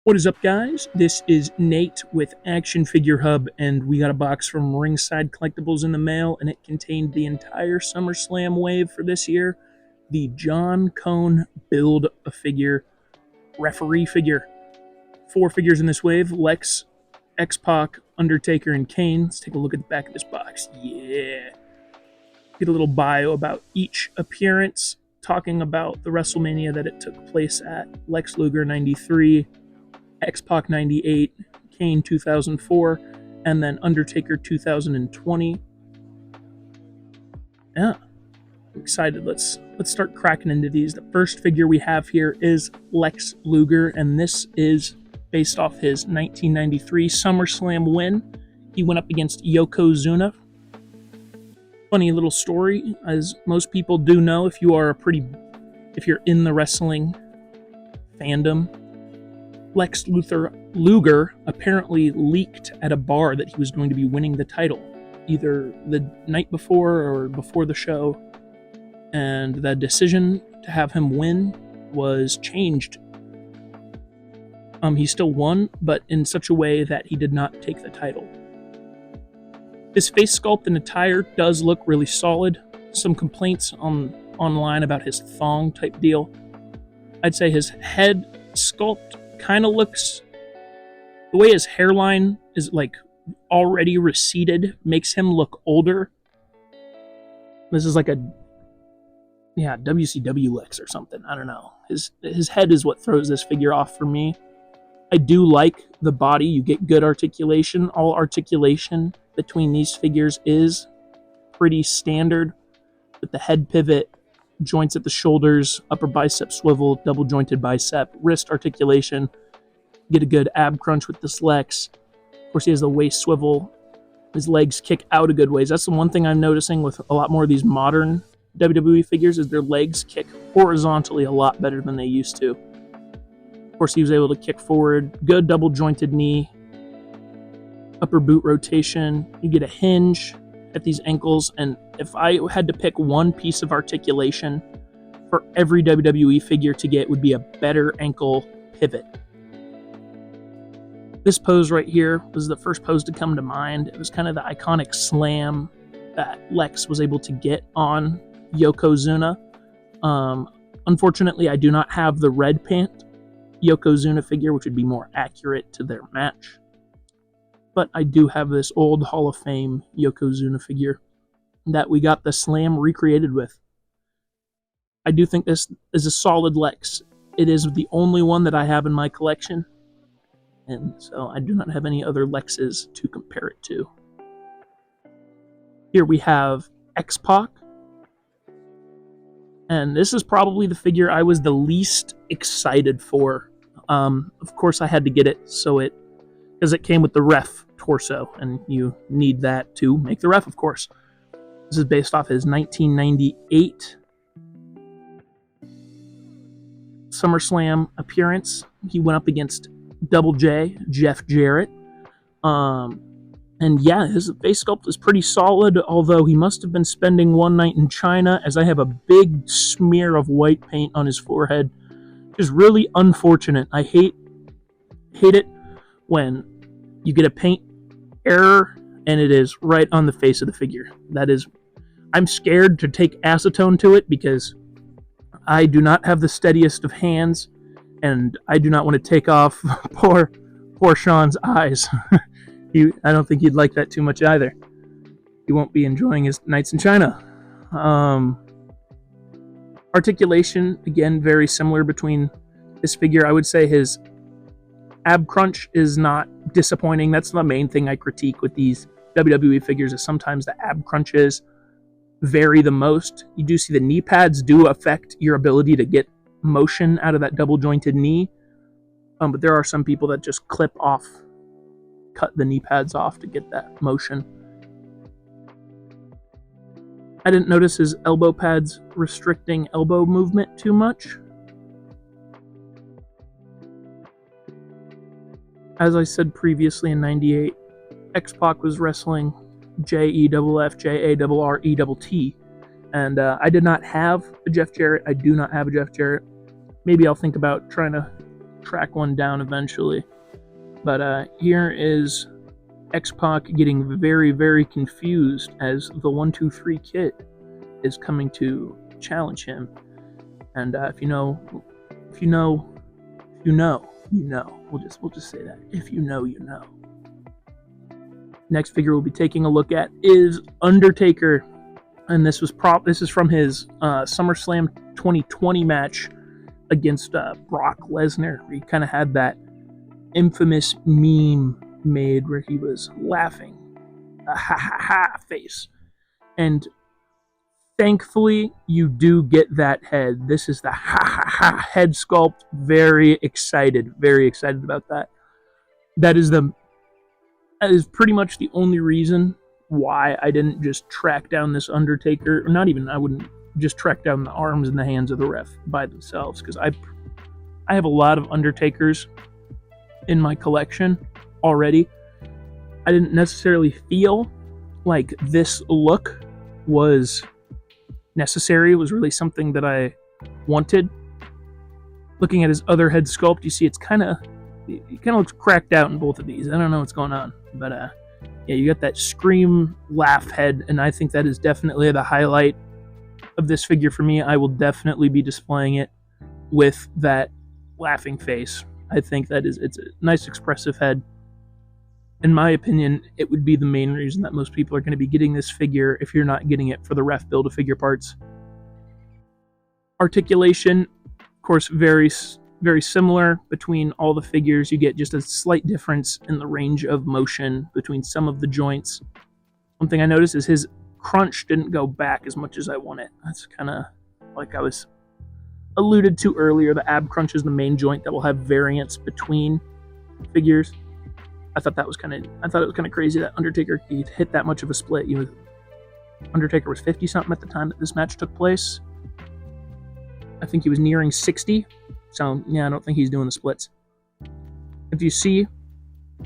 What is up, guys? This is Nate with Action Figure Hub, and we got a box from Ringside Collectibles in the mail, and it contained the entire SummerSlam wave for this year. The John Cone Build-A-Figure referee figure. 4 figures in this wave: Lex, X-Pac, Undertaker, and Kane. Let's take a look at the back of this box. Yeah. Get a little bio about each appearance, talking about the WrestleMania that it took place at. Lex Luger 93, X-Pac 98, Kane 2004, and then Undertaker 2020. Yeah, I'm excited. Let's start cracking into these. The first figure we have here is Lex Luger, and this is based off his 1993 SummerSlam win. He went up against Yokozuna. Funny little story, as most people do know, if you're in the wrestling fandom, Lex Luger apparently leaked at a bar that he was going to be winning the title, either the night before or before the show, and the decision to have him win was changed. He still won, but in such a way that he did not take the title. His face sculpt and attire does look really solid. Some complaints online about his thong type deal. I'd say his head sculpt kind of looks, the way his hairline is like already receded makes him look older. This is like a WCW Lex or something. I don't know. His head is what throws this figure off for me. I do like the body. You get good articulation. All articulation between these figures is pretty standard, with the head pivot, joints at the shoulders, upper bicep swivel, double jointed bicep, wrist articulation. Get a good ab crunch with this Lex. Of course, he has the waist swivel. His legs kick out a good ways. That's the one thing I'm noticing with a lot more of these modern WWE figures, is their legs kick horizontally a lot better than they used to. Of course, he was able to kick forward. Good double jointed knee. Upper boot rotation. You get a hinge at these ankles, and if I had to pick one piece of articulation for every WWE figure to get, would be a better ankle pivot. This pose right here was the first pose to come to mind. It was kind of the iconic slam that Lex was able to get on Yokozuna. Unfortunately, I do not have the red pant Yokozuna figure, which would be more accurate to their match. But I do have this old Hall of Fame Yokozuna figure that we got the slam recreated with. I do think this is a solid Lex. It is the only one that I have in my collection, and so I do not have any other Lexes to compare it to. Here we have X-Pac, and this is probably the figure I was the least excited for. Of course, I had to get it because it came with the ref torso, and you need that to make the ref, of course. This is based off his 1998 SummerSlam appearance. He went up against Double J, Jeff Jarrett. And yeah, his face sculpt is pretty solid, although he must have been spending one night in China, as I have a big smear of white paint on his forehead. Which is really unfortunate. I hate it when you get a paint error and it is right on the face of the figure. I'm scared to take acetone to it because I do not have the steadiest of hands, and I do not want to take off poor Sean's eyes. I don't think he'd like that too much either. He won't be enjoying his nights in China. Articulation, again, very similar between this figure. I would say his ab crunch is not disappointing. That's the main thing I critique with these WWE figures, is sometimes the ab crunches vary the most. You do see the knee pads do affect your ability to get motion out of that double jointed knee, but there are some people that just cut the knee pads off to get that motion. I didn't notice his elbow pads restricting elbow movement too much. As I said previously, in '98, X-Pac was wrestling JEFF, and I did not have a Jeff Jarrett. I do not have a Jeff Jarrett. Maybe I'll think about trying to track one down eventually. But here is X-Pac getting very, very confused as the 1-2-3 Kid is coming to challenge him. And if you know, you know. We'll just say that. If you know, you know. Next figure we'll be taking a look at is Undertaker, and this is from his SummerSlam 2020 match against Brock Lesnar, where he kind of had that infamous meme made where he was laughing, a ha ha ha face. And thankfully, you do get that head. This is the ha ha ha head sculpt. Very excited about that. That is pretty much the only reason why I didn't just track down this Undertaker. I wouldn't just track down the arms and the hands of the ref by themselves, because I have a lot of Undertakers in my collection already. I didn't necessarily feel like this look was necessary. It was really something that I wanted. Looking at his other head sculpt, you see he kind of looks cracked out in both of these. I don't know what's going on, but yeah, you got that scream laugh head, and I think that is definitely the highlight of this figure for me. I will definitely be displaying it with that laughing face. I think it's a nice expressive head. In my opinion, it would be the main reason that most people are going to be getting this figure if you're not getting it for the ref Build-A-Figure parts. Articulation, of course, very, very similar between all the figures. You get just a slight difference in the range of motion between some of the joints. One thing I noticed is his crunch didn't go back as much as I want it. That's kind of like I was alluded to earlier. The ab crunch is the main joint that will have variance between figures. I thought it was kind of crazy that Undertaker could hit that much of a split. Undertaker was 50 something at the time that this match took place. I think he was nearing 60. So yeah, I don't think he's doing the splits. If you see,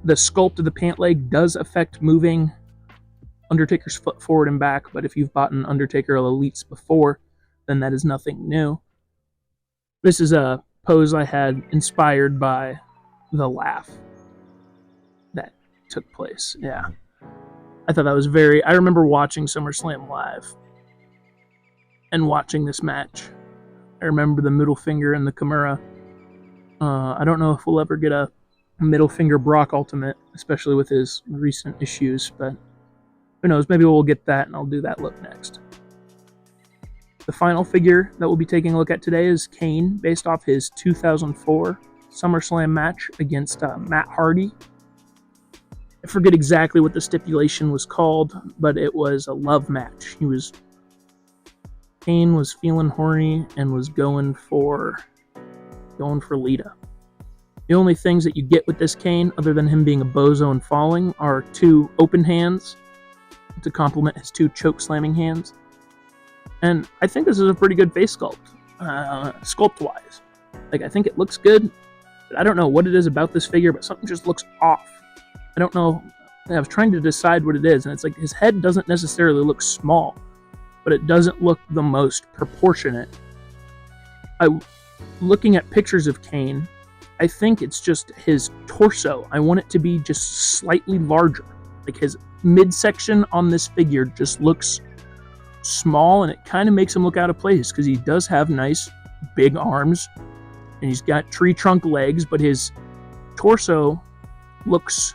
the sculpt of the pant leg does affect moving Undertaker's foot forward and back, but if you've bought an Undertaker Elites before, then that is nothing new. This is a pose I had inspired by the laugh that took place. Yeah. I thought that was I remember watching SummerSlam live and watching this match. I remember the middle finger and the Kimura. I don't know if we'll ever get a middle finger Brock Ultimate, especially with his recent issues, but who knows, maybe we'll get that and I'll do that look next. The final figure that we'll be taking a look at today is Kane, based off his 2004 SummerSlam match against Matt Hardy. I forget exactly what the stipulation was called, but it was a love match. Kane was feeling horny and was going for Lita. The only things that you get with this Kane, other than him being a bozo and falling, are 2 open hands to complement his 2 choke slamming hands. And I think this is a pretty good face sculpt, sculpt-wise. Like, I think it looks good, but I don't know what it is about this figure, but something just looks off. I don't know. I was trying to decide what it is, and it's like his head doesn't necessarily look small, but it doesn't look the most proportionate. Looking at pictures of Kane, I think it's just his torso. I want it to be just slightly larger. Like, his midsection on this figure just looks small, and it kind of makes him look out of place because he does have nice big arms and he's got tree trunk legs, but his torso looks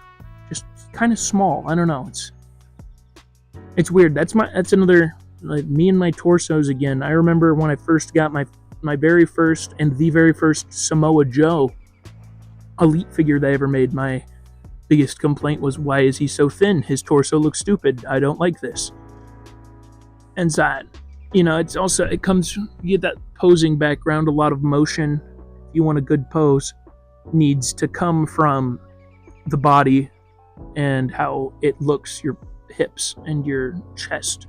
just kind of small. I don't know. It's weird. That's another, like, me and my torsos again. I remember when I first got my very first and the very first Samoa Joe Elite figure they ever made. My biggest complaint was, why is he so thin? His torso looks stupid. I don't like this. And so, you get that posing background. A lot of motion, if you want a good pose, needs to come from the body and how it looks. Your hips and your chest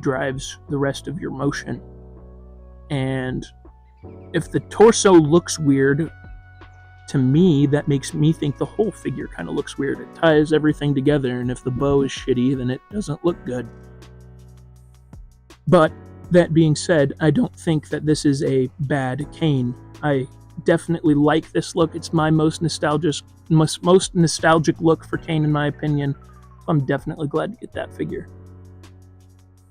drives the rest of your motion. And if the torso looks weird, to me, that makes me think the whole figure kind of looks weird. It ties everything together, and if the bow is shitty, then it doesn't look good. But that being said, I don't think that this is a bad Kane. I definitely like this look. It's my most nostalgic look for Kane, in my opinion. So I'm definitely glad to get that figure.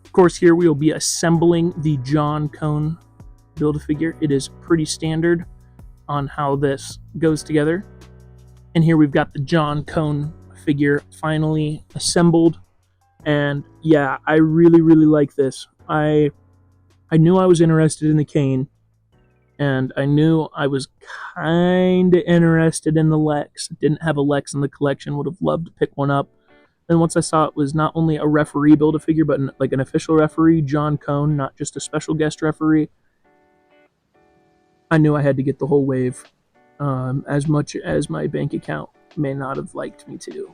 Of course, here we will be assembling the John Cone Build-A-Figure. It is pretty standard on how this goes together. And here we've got the John Cone figure finally assembled. And yeah, I really, really like this. I knew I was interested in the Kane, and I knew I was kind of interested in the Lex. Didn't have a Lex in the collection, would have loved to pick one up. And once I saw it was not only a referee Build-A-Figure, but like an official referee, John Cone, not just a special guest referee, I knew I had to get the whole wave, as much as my bank account may not have liked me to.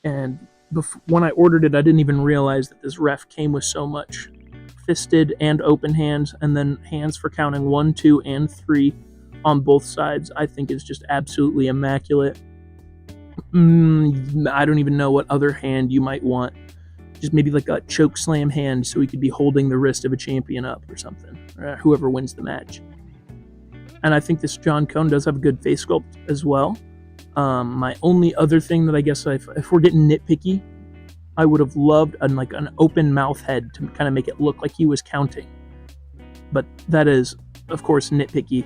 And when I ordered it, I didn't even realize that this ref came with so much fisted and open hands, and then hands for counting 1, 2, and 3 on both sides. I think is just absolutely immaculate. I don't even know what other hand you might want. Just maybe like a choke slam hand, so he could be holding the wrist of a champion up or something, or whoever wins the match. And I think this John Cone does have a good face sculpt as well. My only other thing that I guess if we're getting nitpicky, I would have loved an open mouth head to kind of make it look like he was counting. But that is, of course, nitpicky.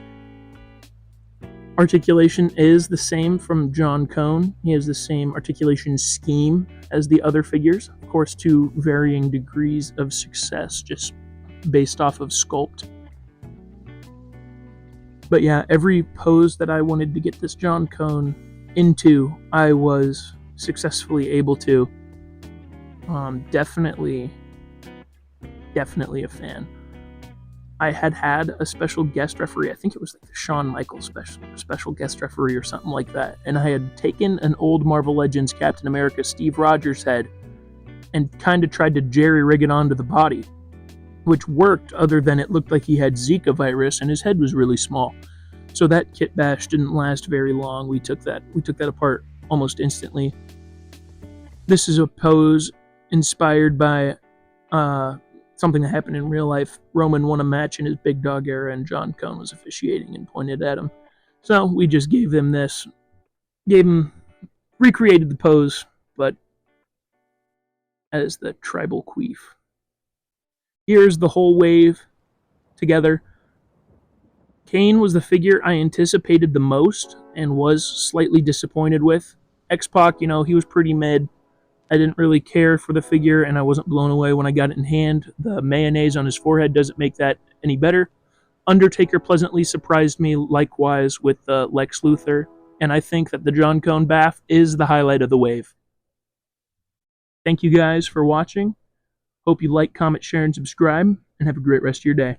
Articulation is the same from John Cone. He has the same articulation scheme as the other figures. Of course, to varying degrees of success, just based off of sculpt. But yeah, every pose that I wanted to get this John Cone into, I was successfully able to. Definitely a fan. I had a special guest referee. I think it was like the Shawn Michaels special guest referee or something like that. And I had taken an old Marvel Legends Captain America Steve Rogers head and kind of tried to jerry-rig it onto the body, which worked other than it looked like he had Zika virus and his head was really small. So that kit bash didn't last very long. We took that apart almost instantly. This is a pose inspired by something that happened in real life. Roman won a match in his Big Dog era, and John Cone was officiating and pointed at him. So we just gave him this, recreated the pose, but as the tribal queef. Here's the whole wave together. Kane was the figure I anticipated the most and was slightly disappointed with. X-Pac, he was pretty mid. I didn't really care for the figure, and I wasn't blown away when I got it in hand. The mayonnaise on his forehead doesn't make that any better. Undertaker pleasantly surprised me, likewise with Lex Luthor, and I think that the John Cone Bath is the highlight of the wave. Thank you guys for watching. Hope you like, comment, share, and subscribe, and have a great rest of your day.